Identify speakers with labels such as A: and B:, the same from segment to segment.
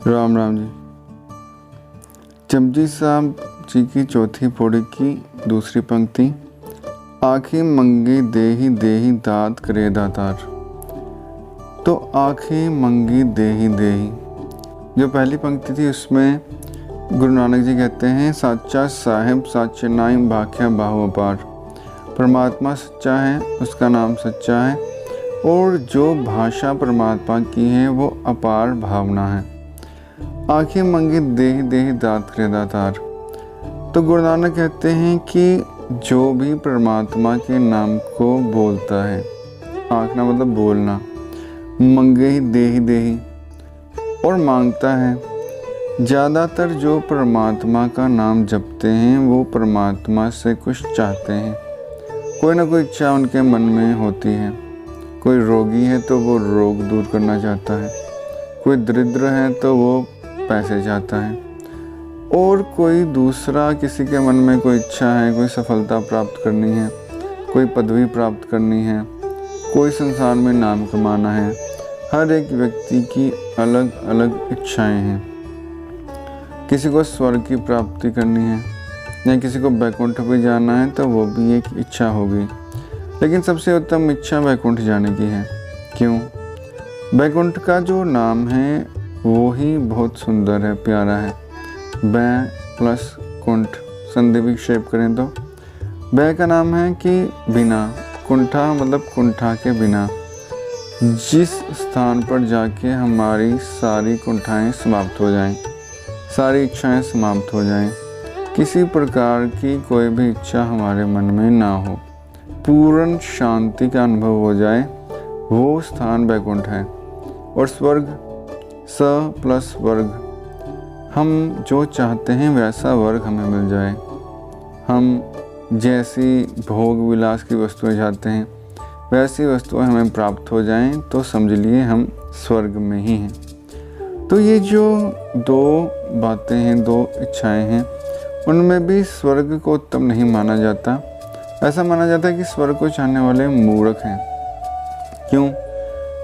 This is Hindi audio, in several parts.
A: राम राम जी। जपजी साहब जी की चौथी पौड़ी की दूसरी पंक्ति, आँखें मंगी देही दात करे दातार। तो आँखें मंगी देही, जो पहली पंक्ति थी उसमें गुरु नानक जी कहते हैं, साचा साहिब साचे नाई भाख्या बाहु अपार। परमात्मा सच्चा है, उसका नाम सच्चा है और जो भाषा परमात्मा की है वो अपार भावना है। आँखें मंगी देही दात करे दातार। तो गुरु नानक कहते हैं कि जो भी परमात्मा के नाम को बोलता है, आँखना मतलब बोलना, मंगे ही देही और मांगता है। ज़्यादातर जो परमात्मा का नाम जपते हैं वो परमात्मा से कुछ चाहते हैं, कोई ना कोई इच्छा उनके मन में होती है। कोई रोगी है तो वो रोग दूर करना चाहता है, कोई दरिद्र है तो वो पैसे चाहता है, और कोई दूसरा किसी के मन में कोई इच्छा है, कोई सफलता प्राप्त करनी है, कोई पदवी प्राप्त करनी है, कोई संसार में नाम कमाना है। हर एक व्यक्ति की अलग अलग इच्छाएं हैं। किसी को स्वर्ग की प्राप्ति करनी है या किसी को वैकुंठ भी जाना है तो वो भी एक इच्छा होगी, लेकिन सबसे उत्तम इच्छा वैकुंठ जाने की है। क्यों? वैकुंठ का जो नाम है वो ही बहुत सुंदर है, प्यारा है। बै प्लस कुंठ संधि विक्षेप करें तो बै का नाम है कि बिना, कुंठा मतलब कुंठा के बिना। जिस स्थान पर जाके हमारी सारी कुंठाएं समाप्त हो जाएं, सारी इच्छाएं समाप्त हो जाएं, किसी प्रकार की कोई भी इच्छा हमारे मन में ना हो, पूर्ण शांति का अनुभव हो जाए, वो स्थान वैकुंठ है। और स्वर्ग स प्लस वर्ग, हम जो चाहते हैं वैसा वर्ग हमें मिल जाए। हम जैसी भोग विलास की वस्तुएं चाहते हैं वैसी वस्तुएं हमें प्राप्त हो जाएं तो समझ लिए हम स्वर्ग में ही हैं। तो ये जो दो बातें हैं, दो इच्छाएं हैं, उनमें भी स्वर्ग को उत्तम नहीं माना जाता। ऐसा माना जाता है कि स्वर्ग को चाहने वाले मूर्ख हैं। क्यों?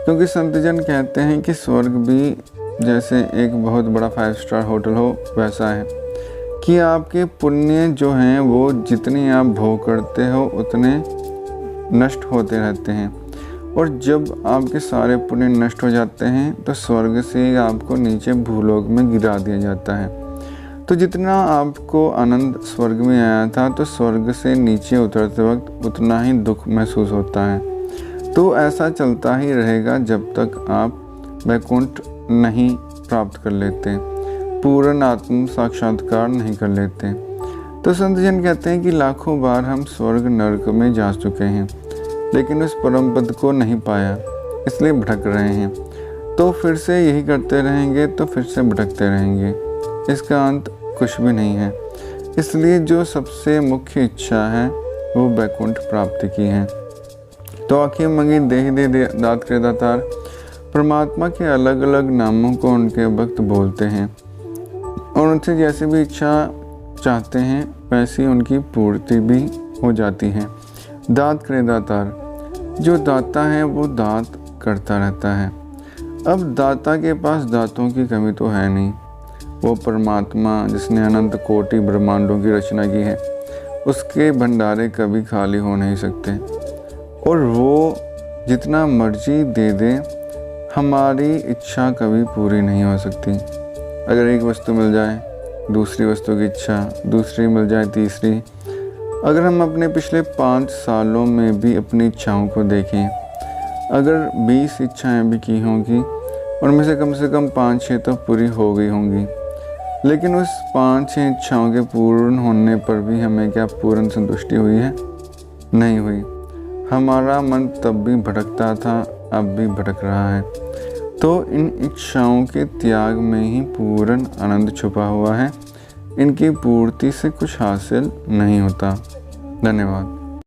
A: क्योंकि संतजन कहते हैं कि स्वर्ग भी जैसे एक बहुत बड़ा 5 स्टार होटल हो वैसा है कि आपके पुण्य जो हैं वो जितनी आप भोग करते हो उतने नष्ट होते रहते हैं, और जब आपके सारे पुण्य नष्ट हो जाते हैं तो स्वर्ग से आपको नीचे भूलोक में गिरा दिया जाता है। तो जितना आपको आनंद स्वर्ग में आया था तो स्वर्ग से नीचे उतरते वक्त उतना ही दुख महसूस होता है। तो ऐसा चलता ही रहेगा जब तक आप वैकुंठ नहीं प्राप्त कर लेते, पूर्ण आत्म साक्षात्कार नहीं कर लेते। तो संतजन कहते हैं कि लाखों बार हम स्वर्ग नरक में जा चुके हैं लेकिन उस परम पद को नहीं पाया, इसलिए भटक रहे हैं। तो फिर से यही करते रहेंगे तो फिर से भटकते रहेंगे, इसका अंत कुछ भी नहीं है। इसलिए जो सबसे मुख्य इच्छा है वो वैकुंठ प्राप्ति की है। तो आँखें मंगी देही दात करे दातार। परमात्मा के अलग अलग नामों को उनके भक्त बोलते हैं और उनसे जैसी भी इच्छा चाहते हैं वैसी उनकी पूर्ति भी हो जाती है। दात करे दातार, जो दाता है वो दात करता रहता है। अब दाता के पास दातों की कमी तो है नहीं। वो परमात्मा जिसने अनंत कोटि ब्रह्मांडों की रचना की है, उसके भंडारे कभी खाली हो नहीं सकते, और वो जितना मर्जी दे दे हमारी इच्छा कभी पूरी नहीं हो सकती। अगर एक वस्तु मिल जाए, दूसरी वस्तु की इच्छा, दूसरी मिल जाए, तीसरी। अगर हम अपने पिछले 5 सालों में भी अपनी इच्छाओं को देखें, अगर 20 इच्छाएं भी की होंगी उनमें से कम 5-6 तो पूरी हो गई होंगी, लेकिन उस 5-6 इच्छाओं के पूर्ण होने पर भी हमें क्या पूर्ण संतुष्टि हुई है? नहीं हुई। हमारा मन तब भी भटकता था, अब भी भटक रहा है। तो इन इच्छाओं के त्याग में ही पूर्ण आनंद छुपा हुआ है। इनकी पूर्ति से कुछ हासिल नहीं होता। धन्यवाद।